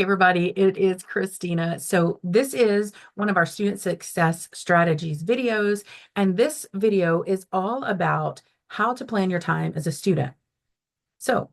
Hey everybody, it is Christina. So this is one of our student success strategies videos, and this video is all about how to plan your time as a student. So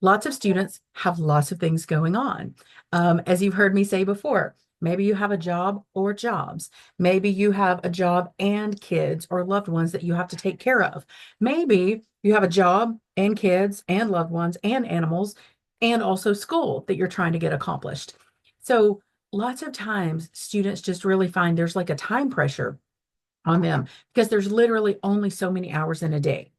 lots of students have lots of things going on. As you've heard me say before, maybe you have a job or jobs. Maybe you have a job and kids or loved ones that you have to take care of. Maybe you have a job and kids and loved ones and animals and also school that you're trying to get accomplished. So lots of times students just really find there's like a time pressure on them because there's literally only so many hours in a day.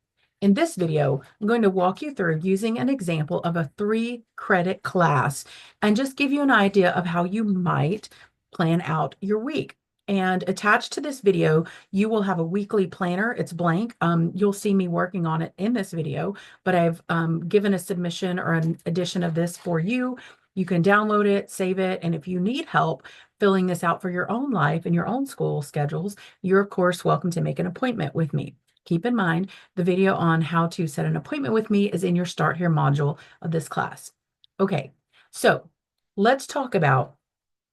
In this video, I'm going to walk you through using an example of a 3-credit class and just give you an idea of how you might plan out your week. And attached to this video, you will have a weekly planner. It's blank. You'll see me working on it in this video, but I've given a submission or an edition of this for you. You can download it, save it, and if you need help filling this out for your own life and your own school schedules, you're of course welcome to make an appointment with me. Keep in mind, the video on how to set an appointment with me is in your Start Here module of this class. Okay, so let's talk about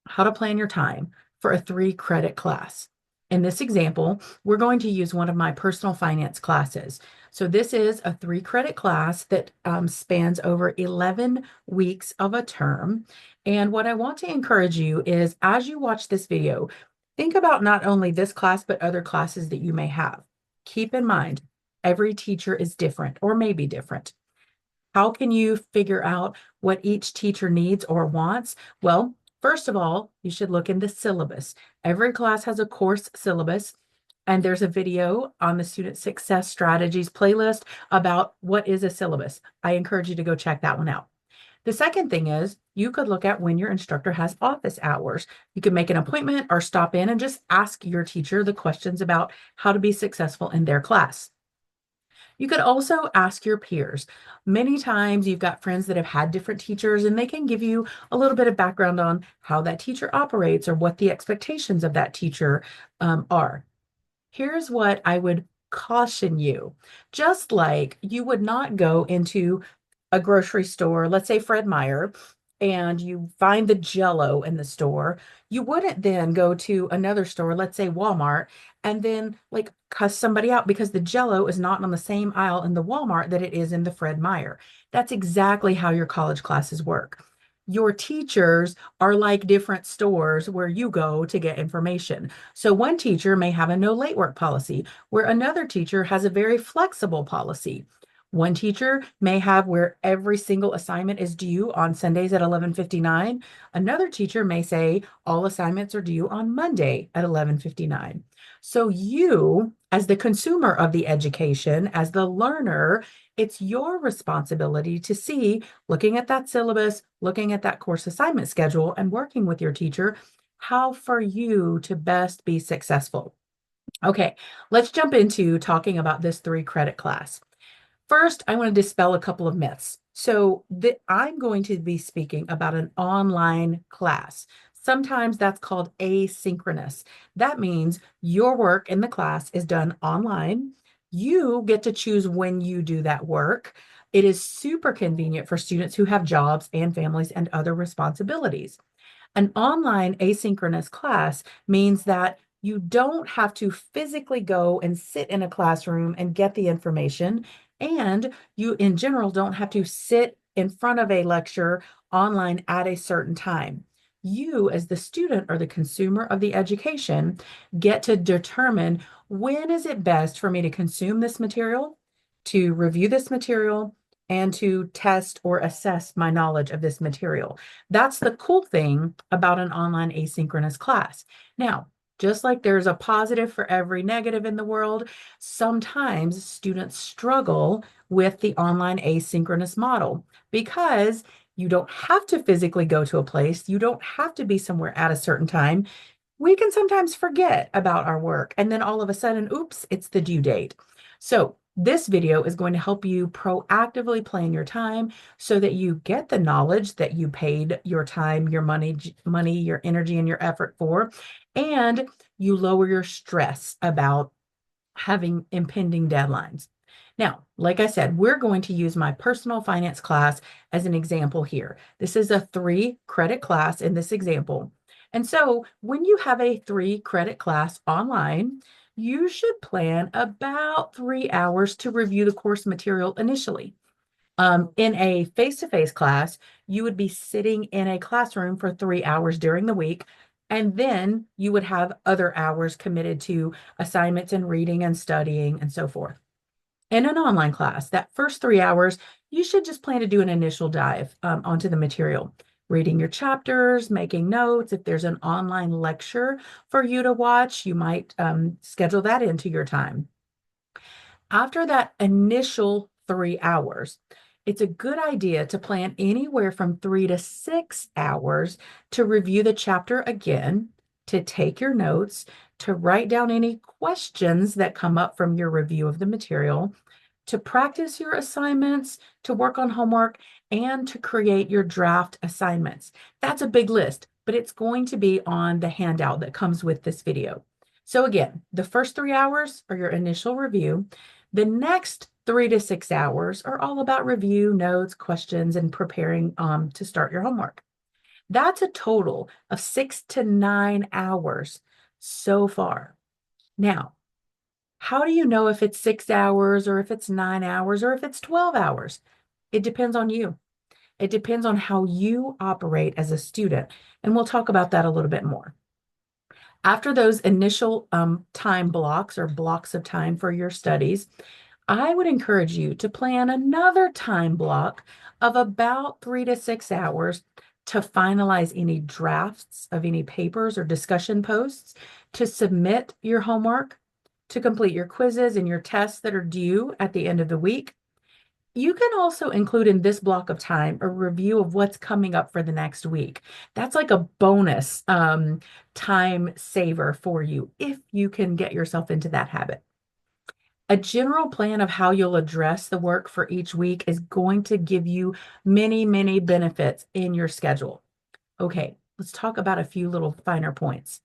how to plan your time for a 3-credit class. In this example, we're going to use one of my personal finance classes. So this is a 3-credit class that spans over 11 weeks of a term. And what I want to encourage you is as you watch this video, think about not only this class, but other classes that you may have. Keep in mind, every teacher is different or may be different. How can you figure out what each teacher needs or wants? Well, first of all, you should look in the syllabus. Every class has a course syllabus, and there's a video on the Student Success Strategies playlist about what is a syllabus. I encourage you to go check that one out. The second thing is you could look at when your instructor has office hours. You can make an appointment or stop in and just ask your teacher the questions about how to be successful in their class. You could also ask your peers. Many times you've got friends that have had different teachers and they can give you a little bit of background on how that teacher operates or what the expectations of that teacher are. Here's what I would caution you. Just like you would not go into a grocery store, let's say Fred Meyer, and you find the Jell-O in the store, you wouldn't then go to another store, let's say Walmart, and then like cuss somebody out because the Jell-O is not on the same aisle in the Walmart that it is in the Fred Meyer. That's exactly how your college classes work. Your teachers are like different stores where you go to get information. So one teacher may have a no late work policy, where another teacher has a very flexible policy. One teacher may have where every single assignment is due on Sundays at 11:59. Another teacher may say all assignments are due on Monday at 11:59. So you, as the consumer of the education, as the learner, it's your responsibility to see, looking at that syllabus, looking at that course assignment schedule, and working with your teacher, how for you to best be successful. Okay, let's jump into talking about this 3-credit class. First, I want to dispel a couple of myths. So I'm going to be speaking about an online class. Sometimes that's called asynchronous. That means your work in the class is done online. You get to choose when you do that work. It is super convenient for students who have jobs and families and other responsibilities. An online asynchronous class means that you don't have to physically go and sit in a classroom and get the information. And you, in general, don't have to sit in front of a lecture online at a certain time. You, as the student or the consumer of the education, get to determine when is it best for me to consume this material, to review this material, and to test or assess my knowledge of this material. That's the cool thing about an online asynchronous class. Now, just like there's a positive for every negative in the world, sometimes students struggle with the online asynchronous model because you don't have to physically go to a place. You don't have to be somewhere at a certain time. We can sometimes forget about our work, and then all of a sudden, oops, it's the due date. So this video is going to help you proactively plan your time so that you get the knowledge that you paid your time, your money, your energy, and your effort for, and you lower your stress about having impending deadlines. Now, like I said, we're going to use my personal finance class as an example here. This is a 3-credit class in this example. And so when you have a 3-credit class online, you should plan about 3 hours to review the course material initially. In a face-to-face class, you would be sitting in a classroom for 3 hours during the week, and then you would have other hours committed to assignments and reading and studying and so forth. In an online class, that first 3 hours, you should just plan to do an initial dive onto the material, reading your chapters, making notes. If there's an online lecture for you to watch, you might schedule that into your time. After that initial 3 hours, it's a good idea to plan anywhere from 3 to 6 hours to review the chapter again, to take your notes, to write down any questions that come up from your review of the material, to practice your assignments, to work on homework, and to create your draft assignments. That's a big list, but it's going to be on the handout that comes with this video. So again, the first 3 hours are your initial review. The next 3 to 6 hours are all about review, notes, questions, and preparing to start your homework. That's a total of 6 to 9 hours so far. Now, how do you know if it's 6 hours or if it's 9 hours or if it's 12 hours? It depends on you. It depends on how you operate as a student. And we'll talk about that a little bit more. After those initial time blocks or blocks of time for your studies, I would encourage you to plan another time block of about 3 to 6 hours to finalize any drafts of any papers or discussion posts, to submit your homework, to complete your quizzes and your tests that are due at the end of the week. You can also include in this block of time a review of what's coming up for the next week. That's like a bonus time saver for you if you can get yourself into that habit. A general plan of how you'll address the work for each week is going to give you many, many benefits in your schedule. Okay, let's talk about a few little finer points.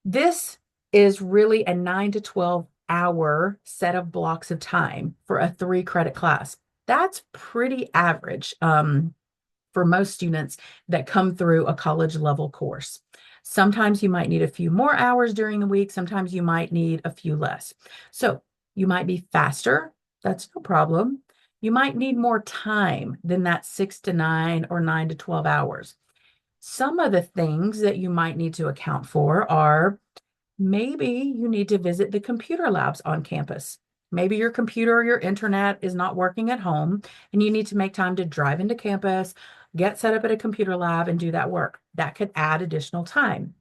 This is really a 9 to 12 hour set of blocks of time for a 3-credit class. That's pretty average for most students that come through a college level course. Sometimes you might need a few more hours during the week. Sometimes you might need a few less. So you might be faster. That's no problem. You might need more time than that 6 to 9 or 9 to 12 hours. Some of the things that you might need to account for are maybe you need to visit the computer labs on campus. Maybe your computer or your internet is not working at home and you need to make time to drive into campus, get set up at a computer lab and do that work. That could add additional time.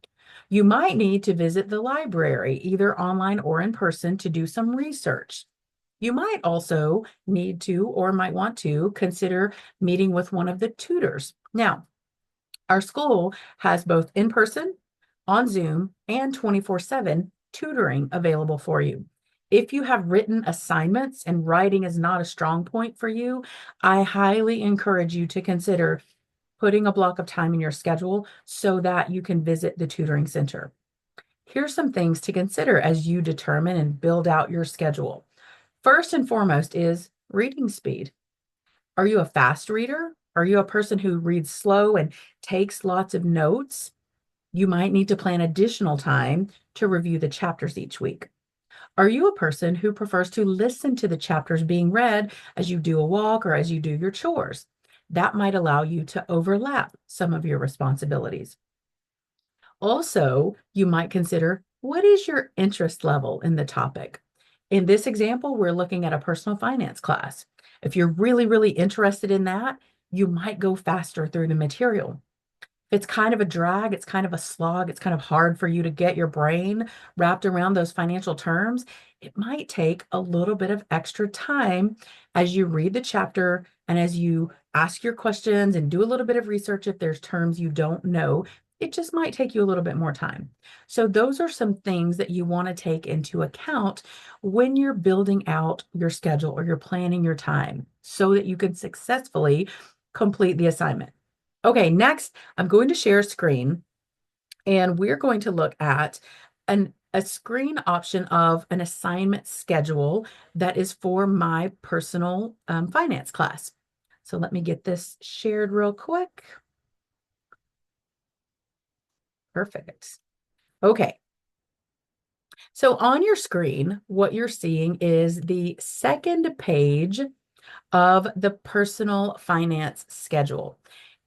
You might need to visit the library, either online or in person, to do some research. You might also need to or might want to consider meeting with one of the tutors. Now, our school has both in person, on Zoom, and 24/7 tutoring available for you. If you have written assignments and writing is not a strong point for you, I highly encourage you to consider putting a block of time in your schedule so that you can visit the tutoring center. Here's some things to consider as you determine and build out your schedule. First and foremost is reading speed. Are you a fast reader? Are you a person who reads slow and takes lots of notes? You might need to plan additional time to review the chapters each week. Are you a person who prefers to listen to the chapters being read as you do a walk or as you do your chores? That might allow you to overlap some of your responsibilities. Also, you might consider, what is your interest level in the topic? In this example, we're looking at a personal finance class. If you're really, really interested in that, you might go faster through the material. It's kind of a drag, it's kind of a slog, it's kind of hard for you to get your brain wrapped around those financial terms. It might take a little bit of extra time as you read the chapter and as you ask your questions and do a little bit of research if there's terms you don't know. It just might take you a little bit more time. So those are some things that you want to take into account when you're building out your schedule or you're planning your time so that you can successfully complete the assignment. Okay, next, I'm going to share a screen and we're going to look at an a screen option of an assignment schedule that is for my personal finance class. So let me get this shared real quick. Perfect. Okay. So on your screen, what you're seeing is the second page of the personal finance schedule.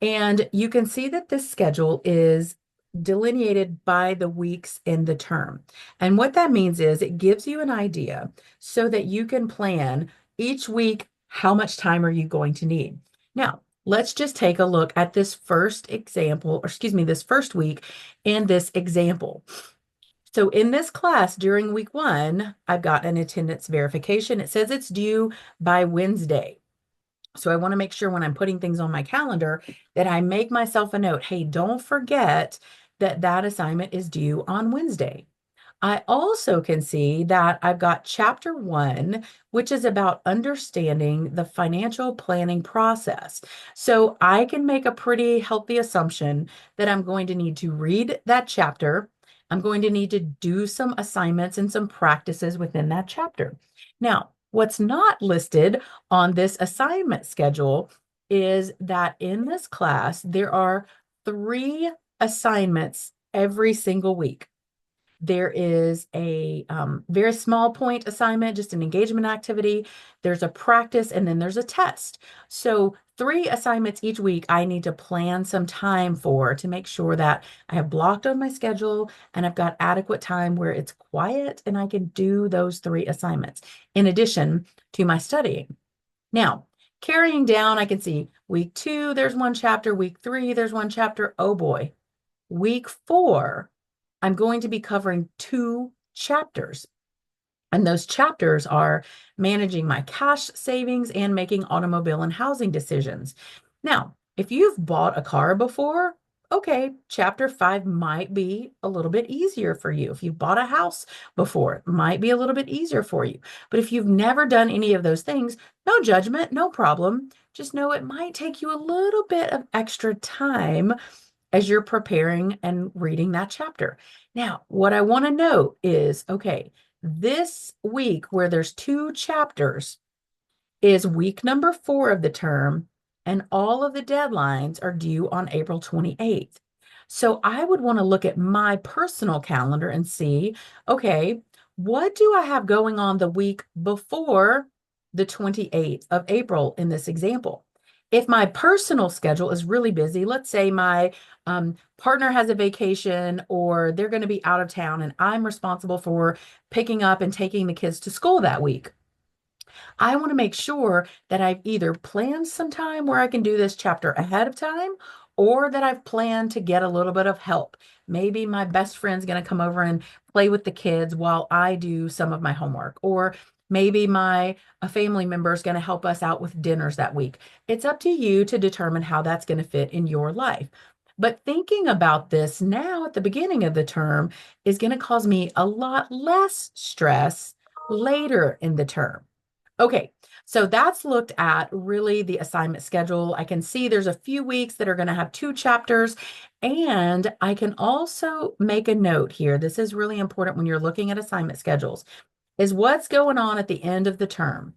And you can see that this schedule is delineated by the weeks in the term. And what that means is it gives you an idea so that you can plan each week how much time are you going to need. Now, let's just take a look at this first example, or excuse me, this first week in this example. So in this class during week 1, I've got an attendance verification. It says it's due by Wednesday. So I want to make sure when I'm putting things on my calendar that I make myself a note. Hey, don't forget that that assignment is due on Wednesday. I also can see that I've got chapter 1, which is about understanding the financial planning process. So I can make a pretty healthy assumption that I'm going to need to read that chapter. I'm going to need to do some assignments and some practices within that chapter. Now, what's not listed on this assignment schedule is that in this class, there are 3 assignments every single week. There is a very small point assignment, just an engagement activity. There's a practice, and then there's a test. So 3 assignments each week I need to plan some time for to make sure that I have blocked on my schedule and I've got adequate time where it's quiet and I can do those 3 assignments in addition to my studying. Now, carrying down, I can see week 2, there's 1 chapter. Week 3, there's 1 chapter. Oh boy. Week 4, I'm going to be covering 2 chapters. And those chapters are managing my cash savings and making automobile and housing decisions. Now, if you've bought a car before, okay, chapter 5 might be a little bit easier for you. If you've bought a house before, it might be a little bit easier for you. But if you've never done any of those things, no judgment, no problem. Just know it might take you a little bit of extra time as you're preparing and reading that chapter. Now, what I want to note is, okay, this week where there's 2 chapters is week number 4 of the term, and all of the deadlines are due on April 28th. So I would want to look at my personal calendar and see, okay, what do I have going on the week before the 28th of April in this example? If my personal schedule is really busy, let's say my partner has a vacation or they're going to be out of town and I'm responsible for picking up and taking the kids to school that week. I want to make sure that I've either planned some time where I can do this chapter ahead of time or that I've planned to get a little bit of help. Maybe my best friend's going to come over and play with the kids while I do some of my homework, or maybe a family member is going to help us out with dinners that week. It's up to you to determine how that's going to fit in your life. But thinking about this now at the beginning of the term is going to cause me a lot less stress later in the term. Okay, so that's looked at really the assignment schedule. I can see there's a few weeks that are going to have 2 chapters, and I can also make a note here. This is really important when you're looking at assignment schedules, is what's going on at the end of the term.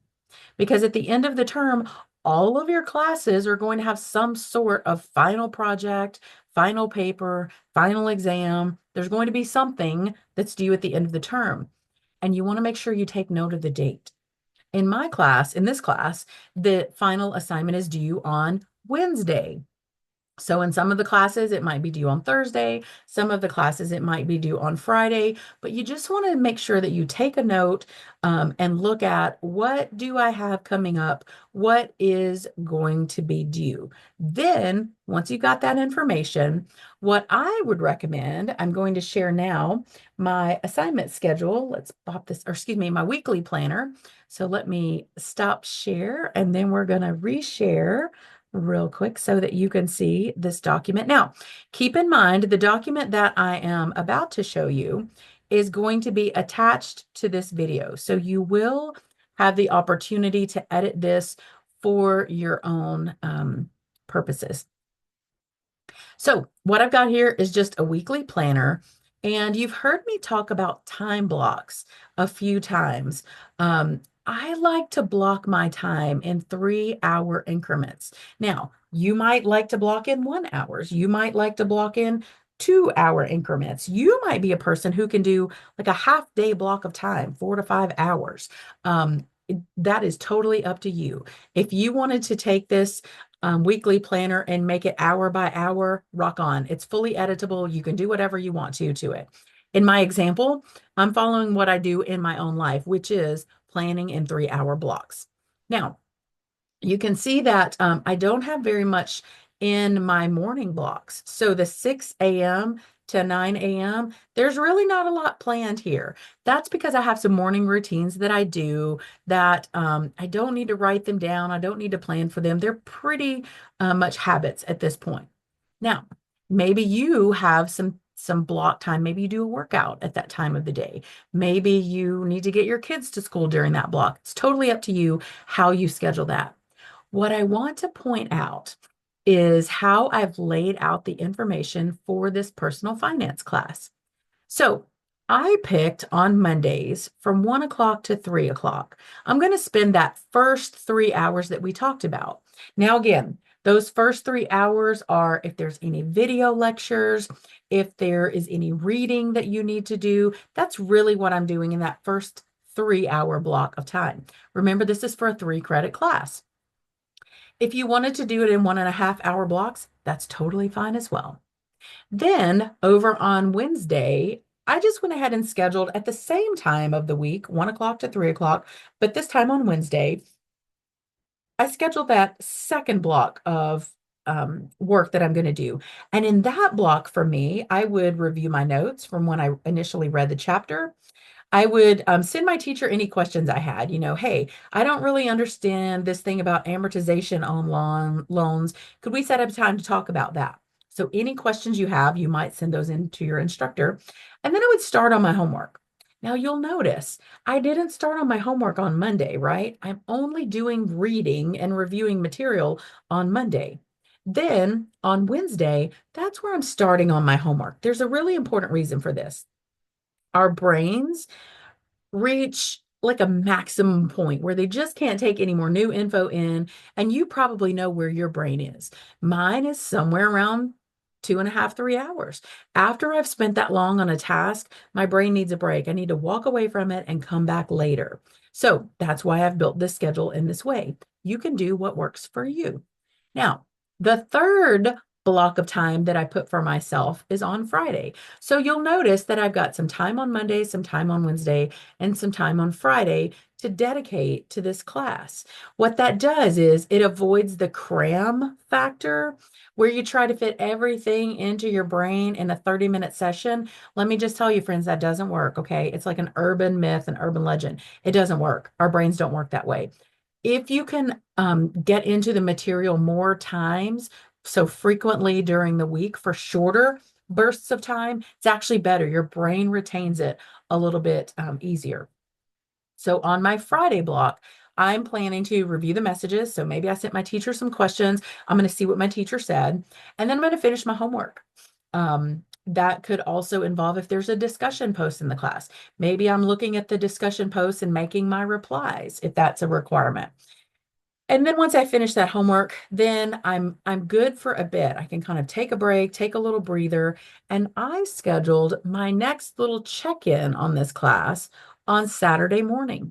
Because at the end of the term, all of your classes are going to have some sort of final project, final paper, final exam. There's going to be something that's due at the end of the term, and you want to make sure you take note of the date. In this class, the final assignment is due on Wednesday. So in some of the classes, it might be due on Thursday. Some of the classes, it might be due on Friday. But you just want to make sure that you take a note and look at, what do I have coming up? What is going to be due? Then, once you got that information, what I would recommend, I'm going to share now my assignment schedule. Let's pop this, or excuse me, my weekly planner. So let me stop share, and then we're going to reshare real quick so that you can see this document. Now, keep in mind, the document that I am about to show you is going to be attached to this video. So you will have the opportunity to edit this for your own purposes. So what I've got here is just a weekly planner. And you've heard me talk about time blocks a few times. I like to block my time in 3 hour increments. Now, you might like to block in 1 hours. You might like to block in 2 hour increments. You might be a person who can do like a half day block of time, 4 to 5 hours. That is totally up to you. If you wanted to take this weekly planner and make it hour by hour, rock on. It's fully editable. You can do whatever you want to it. In my example, I'm following what I do in my own life, which is planning in 3 hour blocks. Now, you can see that I don't have very much in my morning blocks. So the 6 a.m. to 9 a.m., there's really not a lot planned here. That's because I have some morning routines that I do that I don't need to write them down. I don't need to plan for them. They're pretty much habits at this point. Now, maybe you have some block time. Maybe you do a workout at that time of the day. Maybe you need to get your kids to school during that block. It's totally up to you how you schedule that. What I want to point out is how I've laid out the information for this personal finance class. So I picked on Mondays from 1 o'clock to 3 o'clock. I'm going to spend that first 3 hours that we talked about. Now, again, those first 3 hours are if there's any video lectures, if there is any reading that you need to do, that's really what I'm doing in that first 3 hour block of time. Remember, this is for a 3 credit class. If you wanted to do it in 1.5 hour blocks, that's totally fine as well. Then over on Wednesday, I just went ahead and scheduled at the same time of the week, 1 o'clock to 3 o'clock, but this time on Wednesday, I scheduled that second block of work that I'm going to do. And in that block for me, I would review my notes from when I initially read the chapter. I would send my teacher any questions I had. Hey, I don't really understand this thing about amortization on loans. Could we set up time to talk about that? So, any questions you have, you might send those in to your instructor. And then I would start on my homework. Now, you'll notice I didn't start on my homework on Monday, right? I'm only doing reading and reviewing material on Monday. Then on Wednesday, that's where I'm starting on my homework. There's a really important reason for this. Our brains reach like a maximum point where they just can't take any more new info in. And you probably know where your brain is. Mine is somewhere around 2.5, 3 hours. After I've spent that long on a task, my brain needs a break. I need to walk away from it and come back later. So that's why I've built this schedule in this way. You can do what works for you. Now, the third block of time that I put for myself is on Friday. So you'll notice that I've got some time on Monday, some time on Wednesday, and some time on Friday to dedicate to this class. What that does is it avoids the cram factor where you try to fit everything into your brain in a 30-minute session. Let me just tell you, friends, that doesn't work, okay? It's like an urban myth, an urban legend. It doesn't work. Our brains don't work that way. If you can get into the material more times, so frequently during the week for shorter bursts of time, it's actually better. Your brain retains it a little bit easier. So on my Friday block, I'm planning to review the messages. So maybe I sent my teacher some questions. I'm going to see what my teacher said, and then I'm going to finish my homework. That could also involve if there's a discussion post in the class. Maybe I'm looking at the discussion posts and making my replies if that's a requirement. And then once I finish that homework, then I'm good for a bit. I can kind of take a break, take a little breather, and I scheduled my next little check-in on this class on Saturday morning.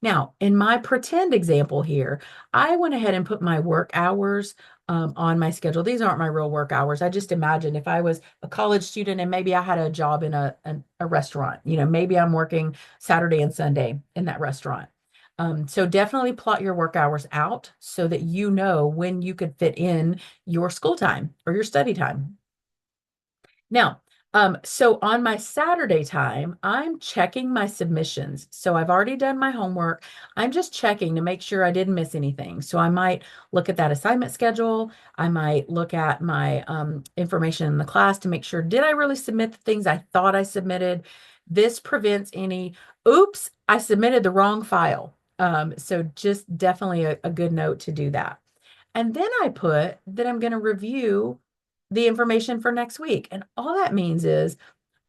Now, in my pretend example here, I went ahead and put my work hours on my schedule. These aren't my real work hours. I just imagined if I was a college student and maybe I had a job in a restaurant, maybe I'm working Saturday and Sunday in that restaurant. So definitely plot your work hours out so that you know when you could fit in your school time or your study time. Now, so on my Saturday time, I'm checking my submissions. So I've already done my homework. I'm just checking to make sure I didn't miss anything. So I might look at that assignment schedule. I might look at my information in the class to make sure, did I really submit the things I thought I submitted? This prevents any, oops, I submitted the wrong file. So just definitely a good note to do that. And then I put that I'm going to review the information for next week. And all that means is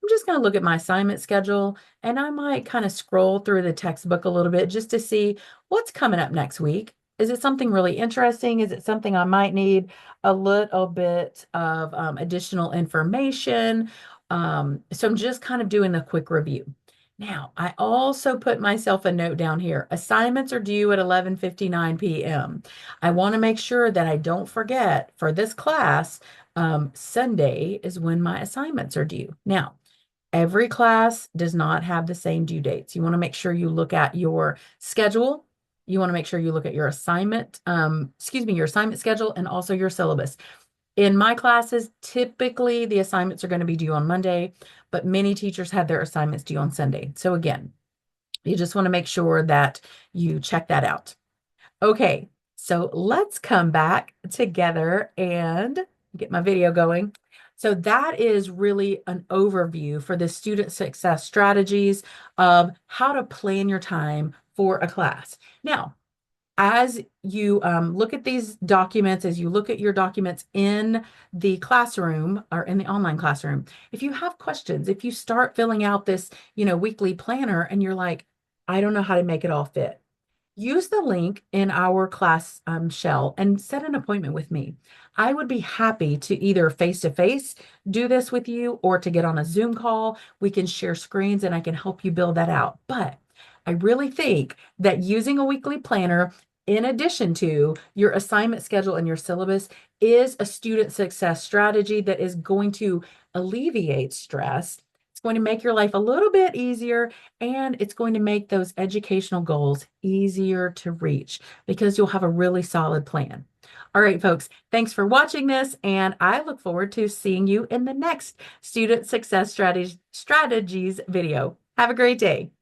I'm just going to look at my assignment schedule and I might kind of scroll through the textbook a little bit just to see what's coming up next week. Is it something really interesting? Is it something I might need a little bit of additional information? So I'm just kind of doing a quick review. Now, I also put myself a note down here. Assignments are due at 11:59 p.m. I want to make sure that I don't forget for this class, Sunday is when my assignments are due. Now, every class does not have the same due dates. You want to make sure you look at your schedule. You want to make sure you look at your assignment, your assignment schedule and also your syllabus. In my classes, typically the assignments are going to be due on Monday, but many teachers have their assignments due on Sunday. So again, you just want to make sure that you check that out. Okay, so let's come back together and get my video going. So that is really an overview for the student success strategies of how to plan your time for a class. Now, as you look at these documents, as you look at your documents in the classroom or in the online classroom, if you have questions, if you start filling out this, weekly planner and you're like, I don't know how to make it all fit, use the link in our class shell and set an appointment with me. I would be happy to either face to face do this with you or to get on a Zoom call. We can share screens and I can help you build that out. But I really think that using a weekly planner, in addition to your assignment schedule and your syllabus, is a student success strategy that is going to alleviate stress. It's going to make your life a little bit easier and it's going to make those educational goals easier to reach because you'll have a really solid plan. All right, folks, thanks for watching this, and I look forward to seeing you in the next Student Success Strategies video. Have a great day.